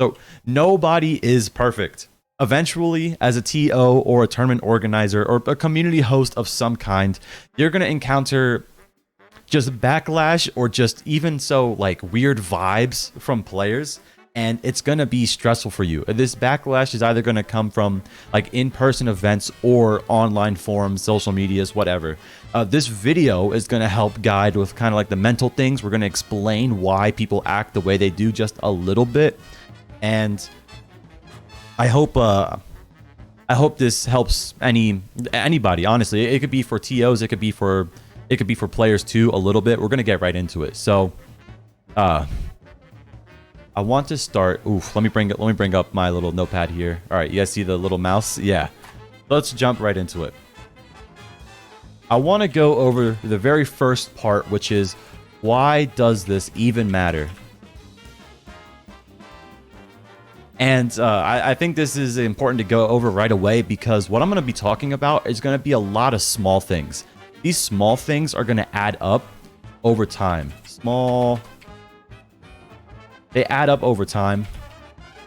So nobody is perfect. Eventually, as a TO or a tournament organizer or a community host of some kind, you're going to encounter just backlash or just even so like weird vibes from players, and it's going to be stressful for you. This backlash is either going to come from like in-person events or online forums, social medias, whatever. This video is going to help guide with kind of like the mental things. We're going to explain why people act the way they do just a little bit, and I hope this helps anybody. Honestly, it could be for TOs, it could be for players too. A little bit. We're gonna get right into it. So, I want to start. Oof. Let me bring up my little notepad here. All right, you guys see the little mouse? Yeah. Let's jump right into it. I want to go over the very first part, which is why does this even matter? And I think this is important to go over right away because what I'm going to be talking about is going to be a lot of small things. These small things are going to add up over time. They add up over time.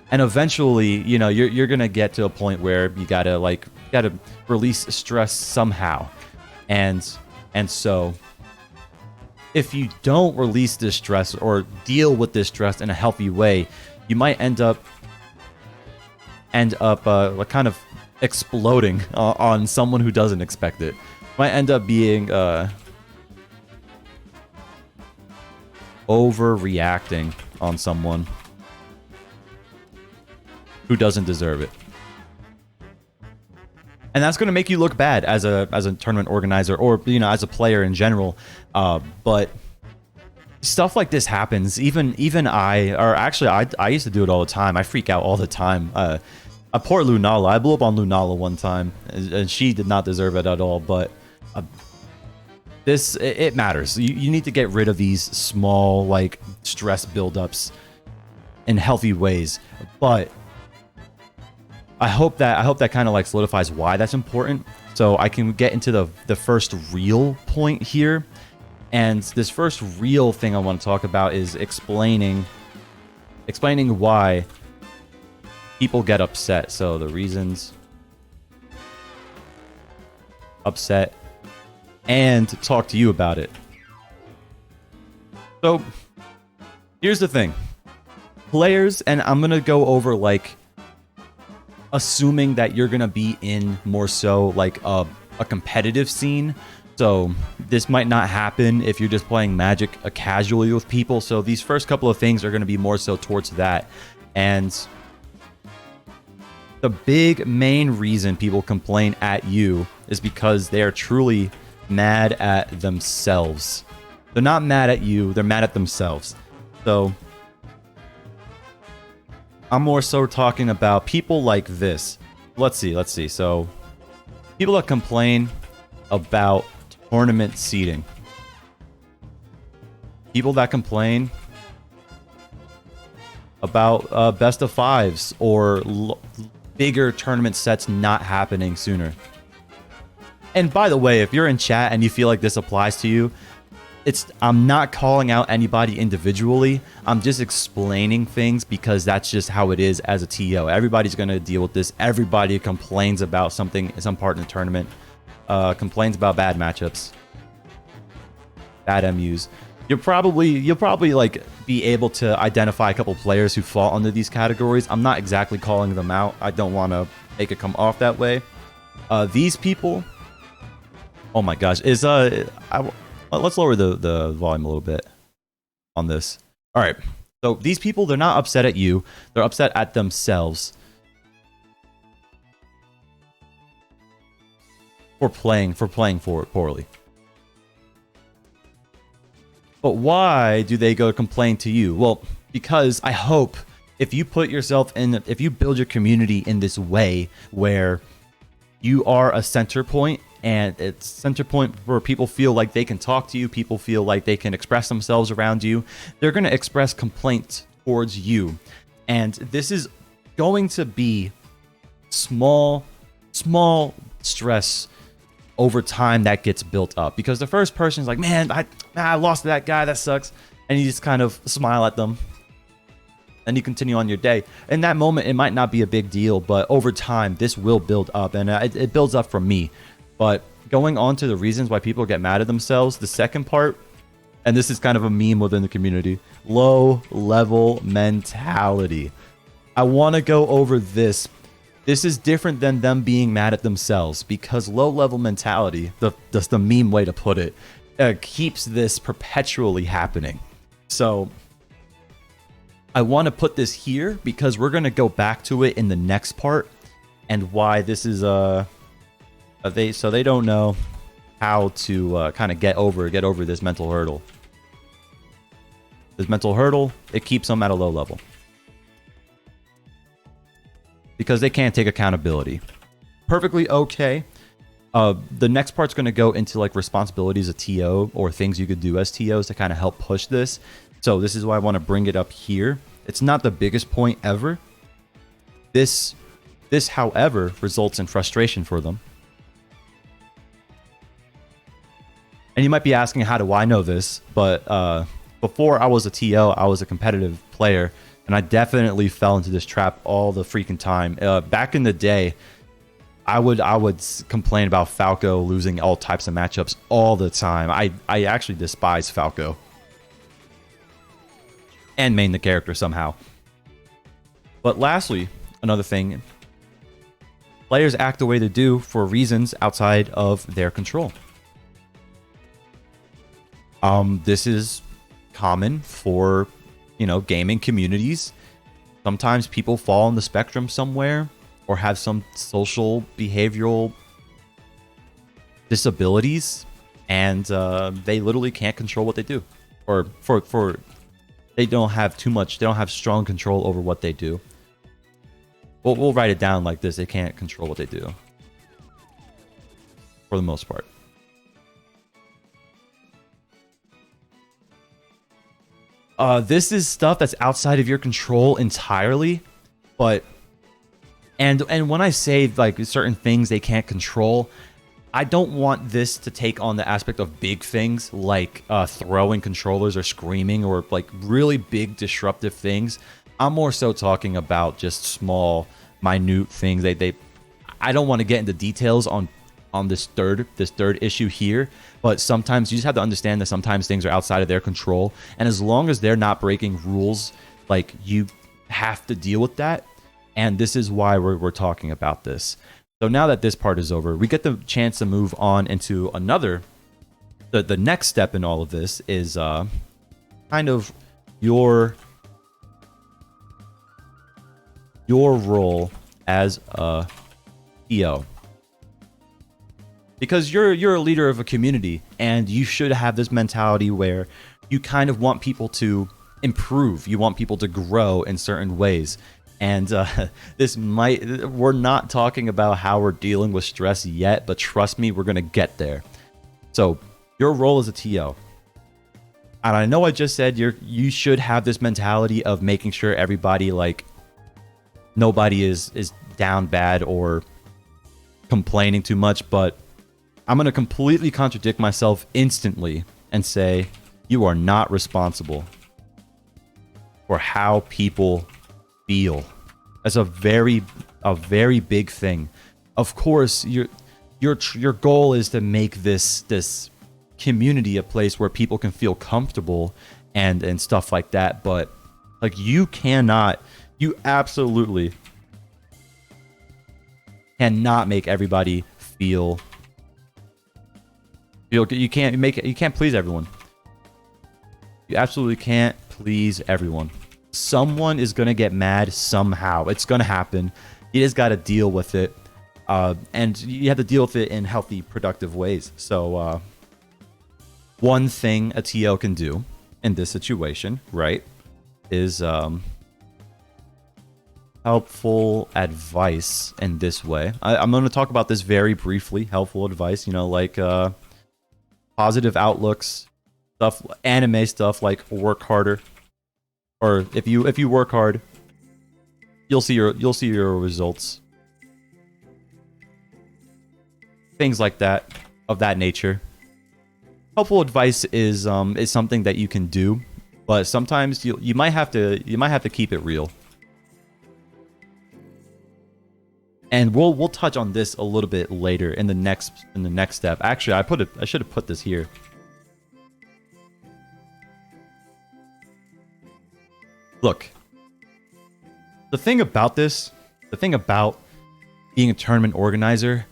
And eventually, you know, you're going to get to a point where you got to release stress somehow. And so if you don't release this stress or deal with this stress in a healthy way, you might end up like kind of exploding on someone who doesn't expect it. Might end up being overreacting on someone who doesn't deserve it. And that's going to make you look bad as a tournament organizer or, you know, as a player in general. But stuff like this happens. Even I used to do it all the time. I freak out all the time. Poor Lunala. I blew up on Lunala one time, and she did not deserve it at all. But it matters. You need to get rid of these small like stress buildups in healthy ways. But I hope that kind of like solidifies why that's important. So I can get into the first real point here. And this first real thing I want to talk about is explaining why people get upset. So the reasons upset and talk to you about it. So here's the thing. Players, and I'm going to go over like assuming that you're going to be in more so like a competitive scene. So this might not happen if you're just playing Magic casually with people. So these first couple of things are going to be more so towards that. And the big main reason people complain at you is because they are truly mad at themselves. They're not mad at you, they're mad at themselves. So I'm more so talking about people like this. Let's see. So people that complain about tournament seating. People that complain about best of fives or bigger tournament sets not happening sooner. And by the way, if you're in chat and you feel like this applies to you, I'm not calling out anybody individually. I'm just explaining things because that's just how it is as a TO. Everybody's going to deal with this. Everybody complains about something, some part in the tournament. Complains about bad matchups, bad MUs. You'll probably like be able to identify a couple players who fall under these categories. I'm not exactly calling them out. I don't want to make it come off that way. These people, oh my gosh, let's lower the volume a little bit on this. All right, so these people, they're not upset at you. They're upset at themselves for playing poorly. But why do they go complain to you? Well, because I hope if you if you build your community in this way where you are a center point, and it's center point where people feel like they can talk to you, people feel like they can express themselves around you, they're going to express complaints towards you. And this is going to be small stress over time that gets built up, because the first person is like, man, I lost to that guy, that sucks, and you just kind of smile at them, and you continue on your day. In that moment, it might not be a big deal, but over time, this will build up, and it builds up for me. But going on to the reasons why people get mad at themselves, the second part, and this is kind of a meme within the community, low level mentality. I want to go over this. This is different than them being mad at themselves, because low level mentality, that's the meme way to put it, keeps this perpetually happening. So I want to put this here because we're going to go back to it in the next part, and why this is they don't know how to kind of get over this mental hurdle. This mental hurdle, it keeps them at a low level because they can't take accountability. Perfectly okay. The next part's going to go into like responsibilities of TO, or things you could do as TOs to kind of help push this. So this is why I want to bring it up here. It's not the biggest point ever. This however results in frustration for them. And you might be asking, how do I know this? But before I was a TO, I was a competitive player, and I definitely fell into this trap all the freaking time. Back in the day, I would complain about Falco losing all types of matchups all the time. I actually despise Falco. And main the character somehow. But lastly, another thing, players act the way they do for reasons outside of their control. This is common for, gaming communities. Sometimes people fall on the spectrum somewhere, or have some social behavioral disabilities, and they literally can't control what they do, or they don't have strong control over what they do. We'll write it down like this: they can't control what they do for the most part. This is stuff that's outside of your control entirely, but and when I say like certain things they can't control, I don't want this to take on the aspect of big things like throwing controllers or screaming, or like really big disruptive things. I'm more so talking about just small, minute things. I don't want to get into details on this third issue here, but sometimes you just have to understand that sometimes things are outside of their control, and as long as they're not breaking rules, like, you have to deal with that. And this is why we're talking about this. So now that this part is over, we get the chance to move on into another. The next step in all of this is kind of your role as a TO. Because you're a leader of a community, and you should have this mentality where you kind of want people to improve. You want people to grow in certain ways. And we're not talking about how we're dealing with stress yet, but trust me, we're going to get there. So your role as a TO. And I know I just said you should have this mentality of making sure everybody, like, nobody is down bad or complaining too much, but I'm going to completely contradict myself instantly and say you are not responsible for how people feel. That's a very big thing. Of course, your goal is to make this community a place where people can feel comfortable and stuff like that, but like, you absolutely cannot make everybody feel you can't please everyone. You absolutely can't please everyone. Someone is gonna get mad somehow. It's gonna happen. You just gotta deal with it, and you have to deal with it in healthy, productive ways. So one thing a TO can do in this situation, right, is helpful advice in this way. I'm going to talk about this very briefly. Helpful advice, like positive outlooks, stuff, anime stuff like work harder, or if you work hard, you'll see your results. Things like that, of that nature. Helpful advice is something that you can do, but sometimes you might have to keep it real. And we'll touch on this a little bit later in the next step. Actually, I should have put this here. Look, the thing about being a tournament organizer,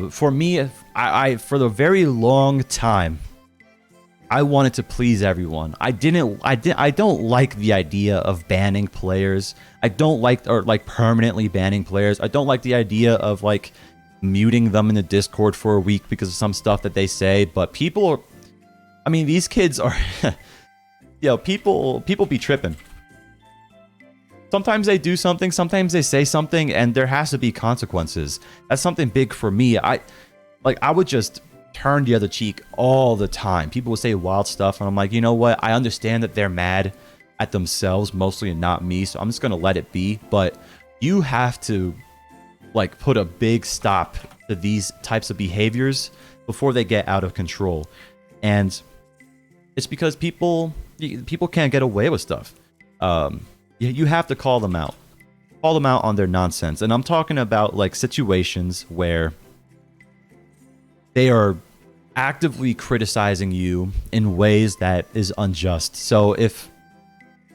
for me, I for the very long time, I wanted to please everyone. I don't like the idea of banning players. I don't like permanently banning players. I don't like the idea of like muting them in the Discord for a week because of some stuff that they say. But these kids are, people be tripping. Sometimes they do something, sometimes they say something, and there has to be consequences. That's something big for me. I would just turn the other cheek all the time. People would say wild stuff, and I'm like, you know what? I understand that they're mad at themselves mostly and not me, so I'm just gonna let it be. But you have to like put a big stop to these types of behaviors before they get out of control. And it's because people can't get away with stuff. You have to call them out. Call them out on their nonsense. And I'm talking about like situations where they are actively criticizing you in ways that is unjust. So if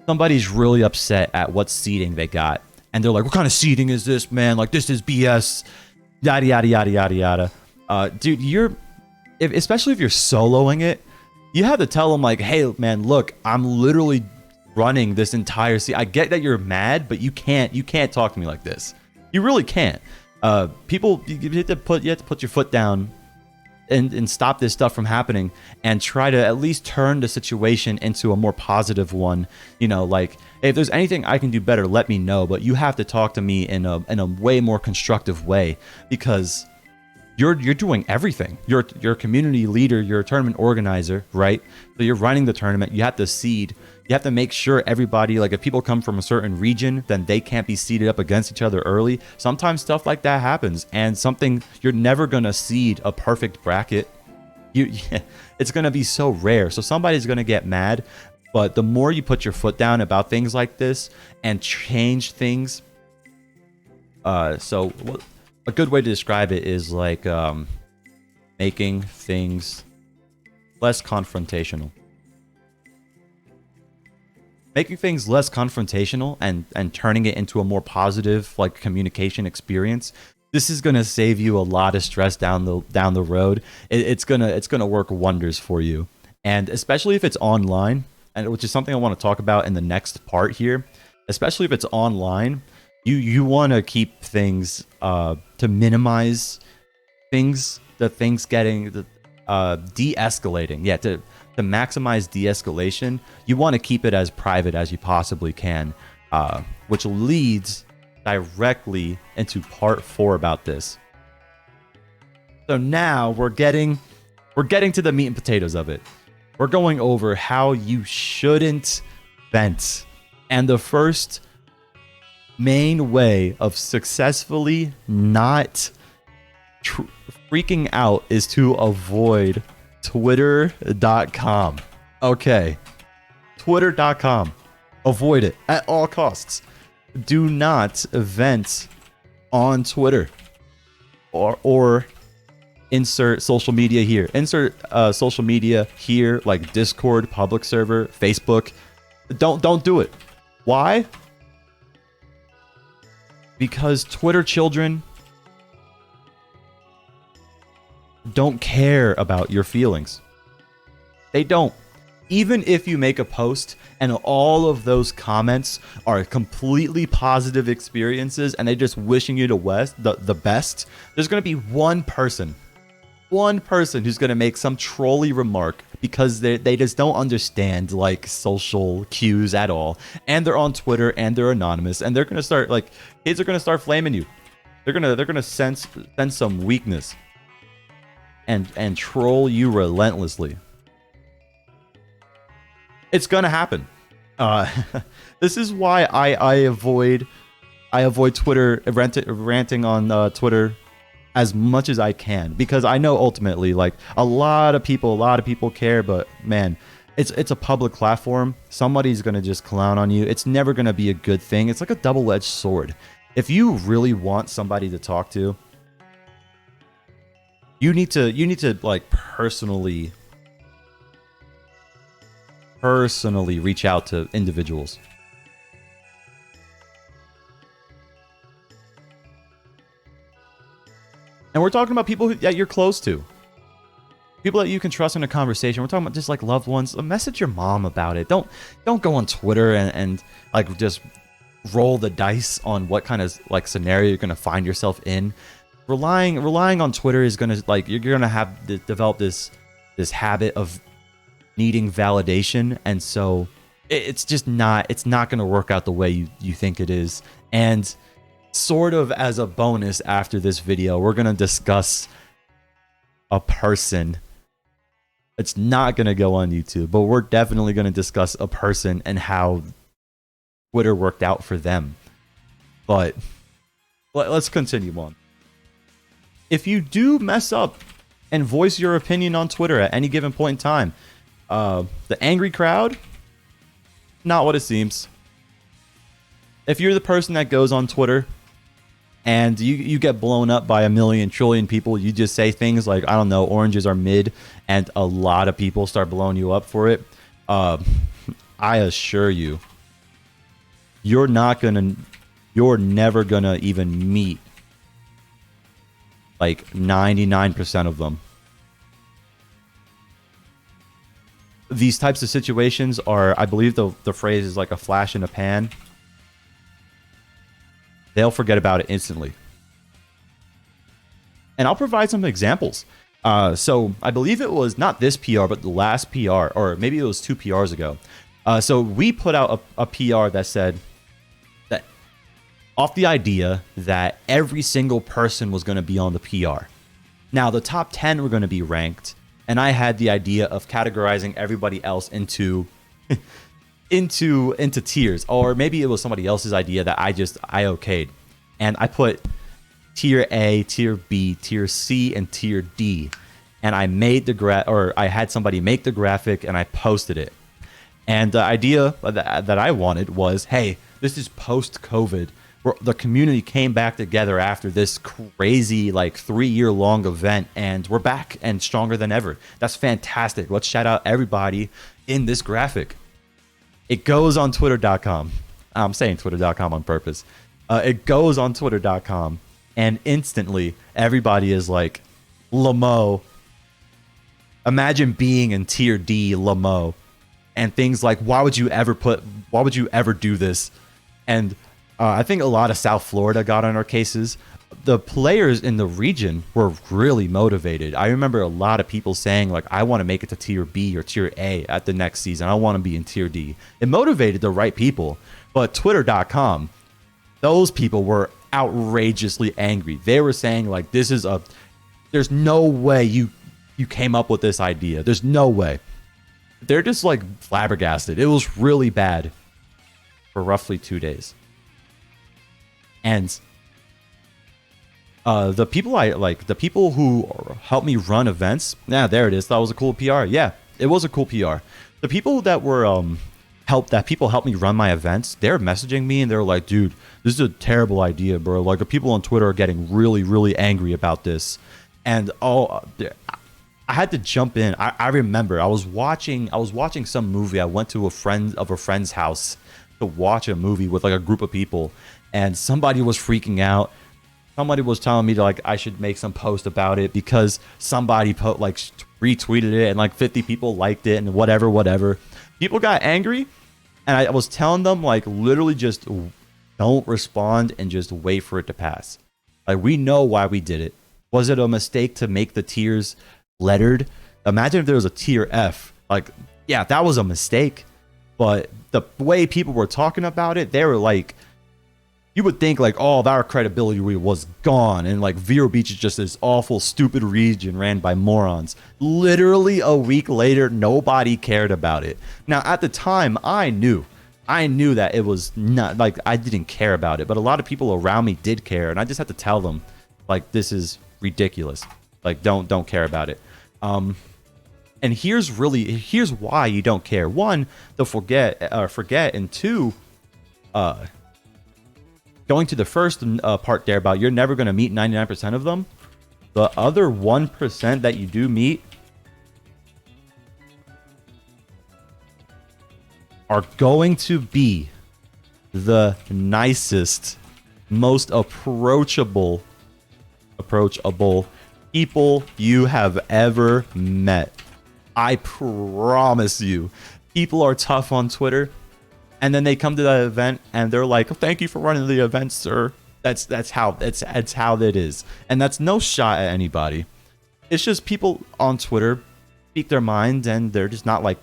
somebody's really upset at what seating they got, and they're like, what kind of seating is this, man? Like, this is BS, yada, yada, yada, yada, yada. Dude, especially if you're soloing it, you have to tell them like, hey, man, look, I'm literally running this entire seat. I get that you're mad, but you can't talk to me like this. You really can't. You have to put your foot down and stop this stuff from happening, and try to at least turn the situation into a more positive one. Like, hey, if there's anything I can do better, let me know. But you have to talk to me in a way more constructive way, because you're doing everything. You're a community leader. You're a tournament organizer, right? So you're running the tournament. You have to seed. You have to make sure everybody, like if people come from a certain region, then they can't be seeded up against each other early. Sometimes stuff like that happens, and you're never gonna seed a perfect bracket. It's gonna be so rare. So somebody's gonna get mad, but the more you put your foot down about things like this and change things, a good way to describe it is like making things less confrontational. Making things less confrontational and turning it into a more positive like communication experience. This is gonna save you a lot of stress down the road. It's gonna work wonders for you, and especially if it's online, and which is something I want to talk about in the next part here. Especially if it's online, you want to keep things to minimize things getting de-escalating. Yeah, to maximize de-escalation, you want to keep it as private as you possibly can, which leads directly into part 4 about this. So now we're getting to the meat and potatoes of it. We're going over how you shouldn't vent, and the first main way of successfully not freaking out is to avoid Twitter.com. Okay. Twitter.com. Avoid it at all costs. Do not vent on Twitter. Or insert social media here. Insert social media here, like Discord, public server, Facebook. Don't do it. Why? Because Twitter children don't care about your feelings. They don't. Even if you make a post and all of those comments are completely positive experiences and they're just wishing you the best, there's going to be one person who's going to make some trolly remark because they just don't understand like social cues at all, and they're on Twitter and they're anonymous, and they're going to start like kids are going to start flaming you. They're going to sense some weakness and troll you relentlessly. It's gonna happen. This is why I avoid Twitter, ranting on Twitter as much as I can, because I know ultimately like a lot of people care, but man, It's a public platform. Somebody's gonna just clown on you. It's never gonna be a good thing. It's like a double-edged sword. If you really want somebody to talk to, you need to like personally reach out to individuals. And we're talking about people that you're close to. People that you can trust in a conversation. We're talking about just like loved ones. Message your mom about it. Don't go on Twitter and like just roll the dice on what kind of like scenario you're gonna find yourself in. Relying on Twitter is gonna like you're gonna have to develop this habit of needing validation, and so it's just not gonna work out the way you think it is. And sort of as a bonus after this video, we're gonna discuss a person. It's not gonna go on YouTube, but we're definitely gonna discuss a person and how Twitter worked out for them. But let's continue on. If you do mess up and voice your opinion on Twitter at any given point in time, the angry crowd, not what it seems. If you're the person that goes on Twitter and you get blown up by a million trillion people, you just say things like, I don't know, oranges are mid, and a lot of people start blowing you up for it, I assure you, you're never gonna even meet like 99% of them. These types of situations are, I believe the phrase is like a flash in a pan. They'll forget about it instantly. And I'll provide some examples. So I believe it was not this PR, but the last PR, or maybe it was 2 PRs ago. So we put out a PR that said that off the idea that every single person was going to be on the PR. Now the top 10 were going to be ranked, and I had the idea of categorizing everybody else into into tiers, or maybe it was somebody else's idea that I okayed, and I put tier A, tier B, tier C, and tier D, and I made I had somebody make the graphic and I posted it. And the idea that I wanted was, hey, this is post-COVID, where the community came back together after this crazy like 3-year-long event, and we're back and stronger than ever. That's fantastic. Let's shout out everybody in this graphic. It goes on twitter.com. I'm saying twitter.com on purpose. It goes on twitter.com, and instantly everybody is like, Lamo. Imagine being in tier D, Lamo. And things like, why would you ever do this? And I think a lot of South Florida got on our cases. The players in the region were really motivated. I remember a lot of people saying, like, I want to make it to tier B or tier A at the next season. I want to be in tier D. It motivated the right people. But twitter.com, those people were outrageously angry. They were saying, like, there's no way you came up with this idea. There's no way. They're just like flabbergasted. It was really bad for roughly 2 days. And the people who helped me run events, there it is. That was a cool PR. Yeah, it was a cool PR. The people that were helped me run my events, they're messaging me and they're like, dude, this is a terrible idea, bro. Like, the people on Twitter are getting really, really angry about this. And I had to jump in. I remember I was watching some movie. I went to a friend's house to watch a movie with like a group of people, and somebody was freaking out. Somebody was telling me I should make some post about it because somebody retweeted it and like 50 people liked it and whatever. People got angry, and I was telling them literally just don't respond and just wait for it to pass. Like, we know why we did it. Was it a mistake to make the tiers lettered? Imagine if there was a tier F. Yeah, that was a mistake, but the way people were talking about it, they were like, you would think oh, our credibility was gone, and Vero Beach is just this awful, stupid region ran by morons. Literally a week later, nobody cared about it. Now, at the time, I knew that it was not I didn't care about it, but a lot of people around me did care, and I just had to tell them this is ridiculous. Don't care about it. And And here's why you don't care. One, they'll forget, and two, going to the first part there about you're never going to meet 99% of them. The other 1% that you do meet are going to be the nicest, most approachable people you have ever met. I promise you. People are tough on Twitter, and then they come to that event and they're like, "Thank you for running the event, sir." That's how it is. And that's no shot at anybody. It's just people on Twitter speak their mind, and they're just not like,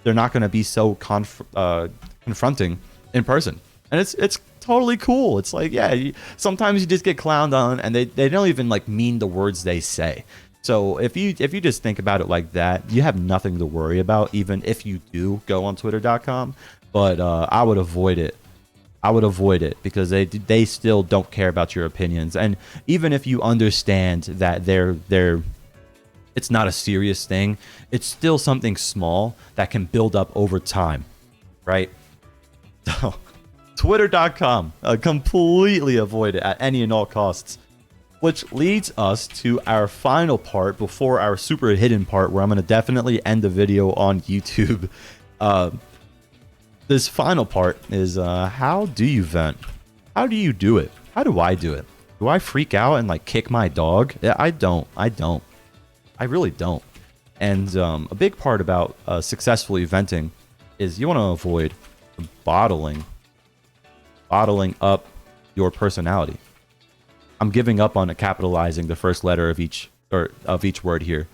they're not going to be so confronting in person. And it's totally cool. It's like, yeah, sometimes you just get clowned on, and they don't even like mean the words they say. So if you just think about it like that, you have nothing to worry about, even if you do go on twitter.com. But I would avoid it. I would avoid it because they still don't care about your opinions. And even if you understand that it's not a serious thing, it's still something small that can build up over time, right? So twitter.com, completely avoid it at any and all costs. Which leads us to our final part before our super hidden part, where I'm going to definitely end the video on YouTube. This final part is how do you vent? How do you do it? How do I do it? Do I freak out and like kick my dog? Yeah, I don't. I really don't. And a big part about successfully venting is you want to avoid bottling up your personality. I'm giving up on capitalizing the first letter of each word here.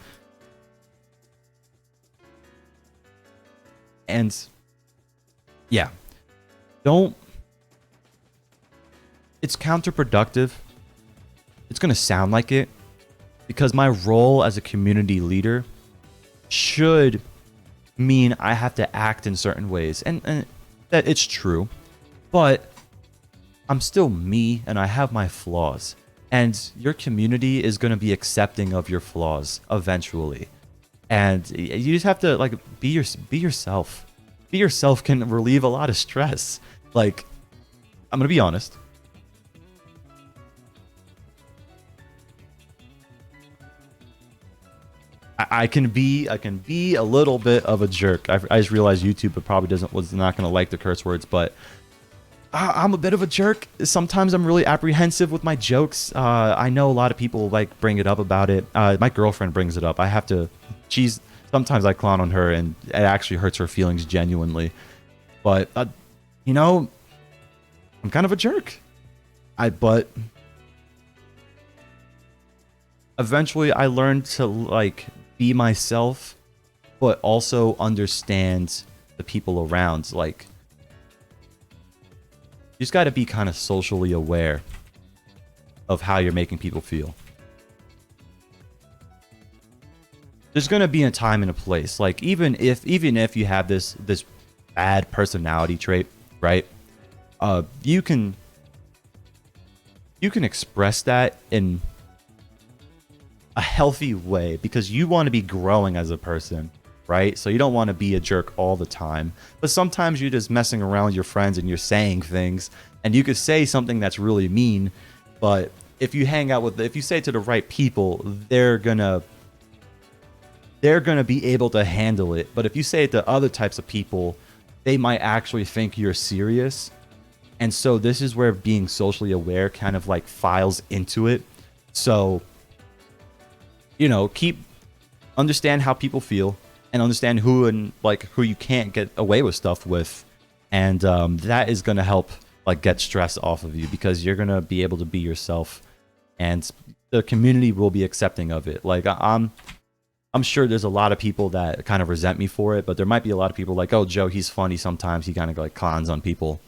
And yeah, it's counterproductive. It's going to sound like it because my role as a community leader should mean I have to act in certain ways. And that it's true, but I'm still me and I have my flaws. And your community is going to be accepting of your flaws eventually. And you just have to like be yourself. Be yourself can relieve a lot of stress. Like, I'm going to be honest. I can be a little bit of a jerk. I just realized YouTube probably was not going to like the curse words, but I'm a bit of a jerk. Sometimes I'm really apprehensive with my jokes. I know a lot of people like bring it up about it. My girlfriend brings it up. Sometimes I clown on her, and it actually hurts her feelings genuinely. But you know, I'm kind of a jerk. But eventually I learned to like be myself, but also understand the people around. Like, you just got to be kind of socially aware of how you're making people feel. There's going to be a time and a place. Like, even if you have this bad personality trait, right? You can express that in a healthy way because you want to be growing as a person, right? So you don't want to be a jerk all the time. But sometimes you're just messing around with your friends and you're saying things, and you could say something that's really mean, but if you say it to the right people, they're gonna be able to handle it. But if you say it to other types of people, they might actually think you're serious. And so this is where being socially aware kind of like files into it. So, you know, understand how people feel and understand who you can't get away with stuff with. And that is going to help like get stress off of you because you're going to be able to be yourself and the community will be accepting of it. Like I'm sure there's a lot of people that kind of resent me for it, but there might be a lot of people like, oh, Joe, he's funny sometimes. He kind of like clowns on people.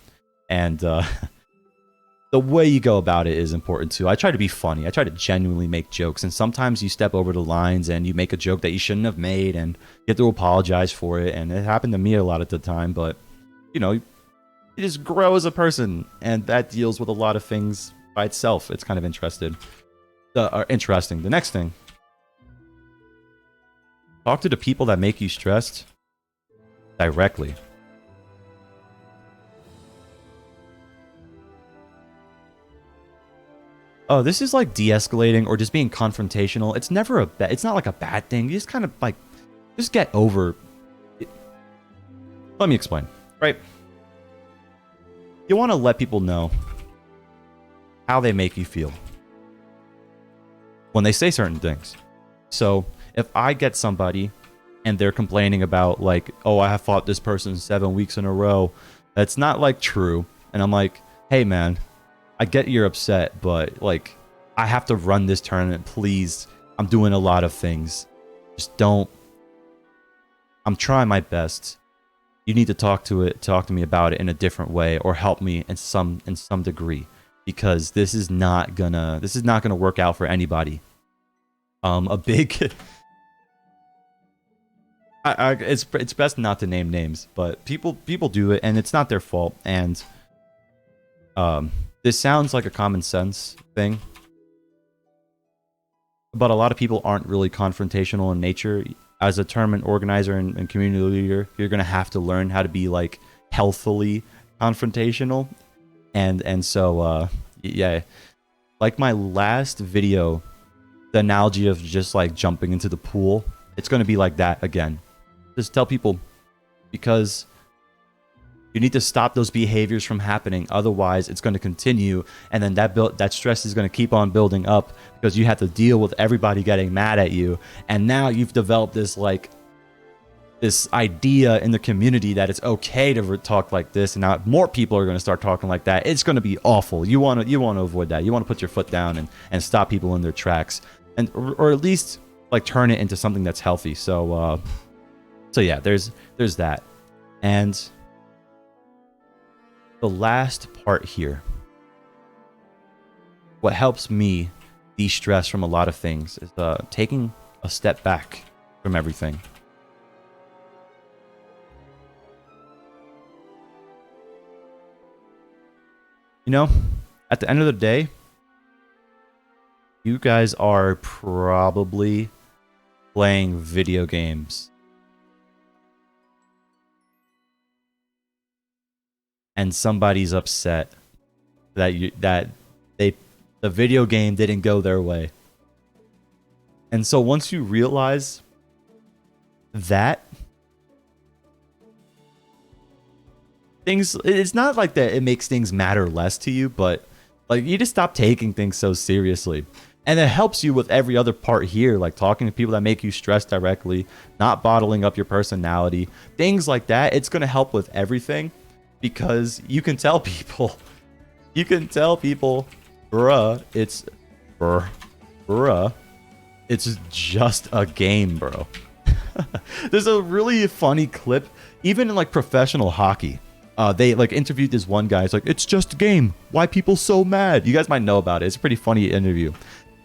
And the way you go about it is important too. I try to be funny. I try to genuinely make jokes. And sometimes you step over the lines and you make a joke that you shouldn't have made and you have to apologize for it. And it happened to me a lot of the time. But, you know, you just grow as a person. And that deals with a lot of things by itself. It's kind of interesting. The next thing. Talk to the people that make you stressed directly. Oh, this is like de-escalating or just being confrontational. It's never it's not like a bad thing. You just kind of like, just get over it. Let me explain, right? You want to let people know how they make you feel when they say certain things. So if I get somebody and they're complaining about like, oh, I have fought this person 7 weeks in a row, that's not like true. And I'm like, hey man, I get you're upset, but like, I have to run this tournament, please. I'm doing a lot of things. Just don't. I'm trying my best. You need to talk to me about it in a different way, or help me in some degree, because this is not gonna work out for anybody. A big. It's best not to name names, but people do it, and it's not their fault. And this sounds like a common sense thing, but a lot of people aren't really confrontational in nature. As a tournament organizer and community leader, you're gonna have to learn how to be like healthily confrontational, and so yeah, like my last video, the analogy of just like jumping into the pool, it's gonna be like that again. Just tell people, because you need to stop those behaviors from happening. Otherwise, it's going to continue, and then that stress is going to keep on building up, because you have to deal with everybody getting mad at you. And now you've developed this like this idea in the community that it's okay to talk like this, and now more people are going to start talking like that. It's going to be awful. You want to avoid that. You want to put your foot down and stop people in their tracks, and or at least like turn it into something that's healthy. So yeah, there's that. And the last part here, what helps me de-stress from a lot of things, is taking a step back from everything. You know, at the end of the day, you guys are probably playing video games. And somebody's upset that the video game didn't go their way. And so once you realize that, it's not like that it makes things matter less to you, but like you just stop taking things so seriously. And it helps you with every other part here, like talking to people that make you stress directly, not bottling up your personality, things like that. It's going to help with everything. Because you can tell people, bruh, it's just a game, bro. There's a really funny clip, even in like professional hockey. They like interviewed this one guy. It's like, it's just a game. Why people so mad? You guys might know about it. It's a pretty funny interview.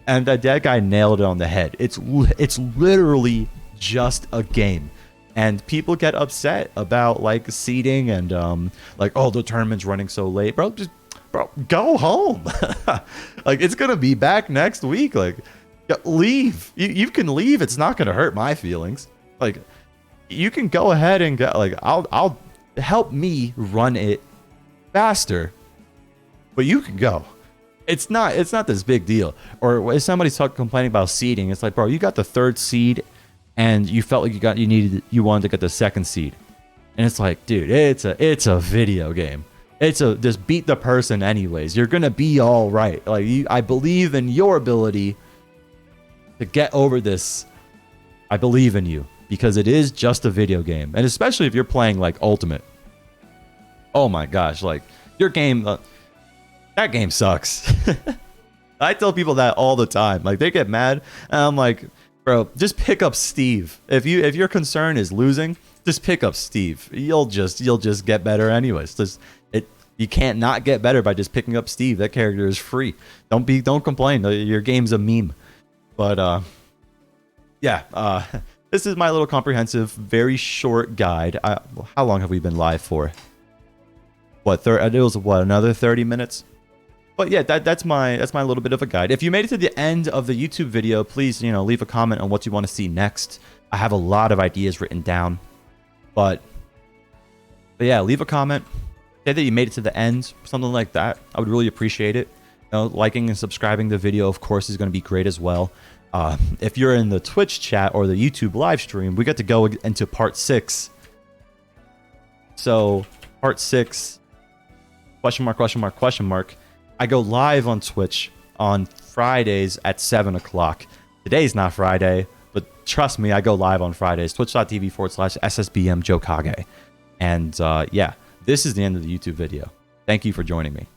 And that guy nailed it on the head. It's literally just a game. And people get upset about like seeding and like, oh, the tournament's running so late, bro. Just go home. Like, it's gonna be back next week. Like, leave. You can leave. It's not gonna hurt my feelings. Like, you can go ahead and go. Like, I'll help me run it faster, but you can go. It's not this big deal. Or if somebody's complaining about seeding, it's like, bro, you got the 3rd seed. And you felt like you wanted to get the 2nd seed, and it's like, dude, it's a video game. Just beat the person anyways. You're gonna be all right. Like, I believe in your ability to get over this. I believe in you, because it is just a video game, and especially if you're playing like Ultimate. Oh my gosh, like your game, that game sucks. I tell people that all the time. Like, they get mad, and I'm like, bro, just pick up Steve. If your concern is losing, just pick up Steve. You'll just get better anyways. You can't not get better by just picking up Steve. That character is free. Don't complain. Your game's a meme. But yeah, this is my little comprehensive, very short guide. How long have we been live for? It was another 30 minutes? But yeah, that's my little bit of a guide. If you made it to the end of the YouTube video, please, leave a comment on what you want to see next. I have a lot of ideas written down, but yeah, leave a comment. Say that you made it to the end, something like that. I would really appreciate it. Liking and subscribing the video, of course, is going to be great as well. If you're in the Twitch chat or the YouTube live stream, we get to go into part 6. So, part 6, question mark, question mark, question mark. I go live on Twitch on Fridays at 7 o'clock. Today's not Friday, but trust me, I go live on Fridays. Twitch.tv/SSBM Joe Kage. And yeah, this is the end of the YouTube video. Thank you for joining me.